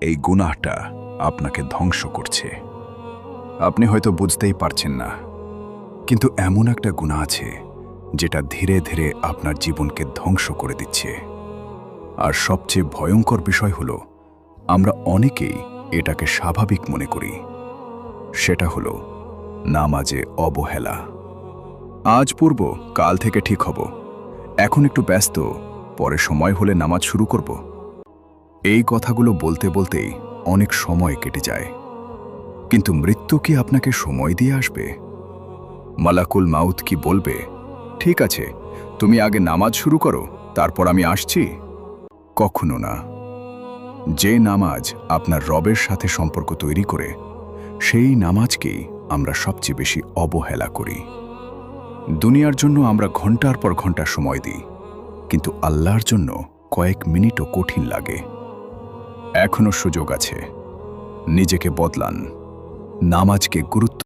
এই গুনাহটা আপনাকে ধ্বংস করছে। আপনি হয়তো বুঝতেই পারছেন না, কিন্তু এমন একটা গুনাহ আছে যেটা ধীরে ধীরে আপনার জীবনকে ধ্বংস করে দিচ্ছে। আর সবচেয়ে ভয়ঙ্কর বিষয় হলো, আমরা অনেকেই এটাকে স্বাভাবিক মনে করি। সেটা হলো নামাজে অবহেলা। আজ পড়ব, কাল থেকে ঠিক হব, এখন একটু ব্যস্ত, পরে সময় হলে নামাজ শুরু করব। এই কথাগুলো বলতে বলতেই অনেক সময় কেটে যায়। কিন্তু মৃত্যু কি আপনাকে সময় দিয়ে আসবে? মালাকুল মাউত কি বলবে, ঠিক আছে, তুমি আগে নামাজ শুরু করো, তারপর আমি আসছি? কখনো না। যে নামাজ আপনার রবের সাথে সম্পর্ক তৈরি করে, সেই নামাজকেই আমরা সবচেয়ে বেশি অবহেলা করি। দুনিয়ার জন্য আমরা ঘন্টার পর ঘন্টা সময় দিই, কিন্তু আল্লাহর জন্য কয়েক মিনিটও কঠিন লাগে। এখনো সুযোগ আছে, নিজেকে বদলান, নামাজকে গুরুত্ব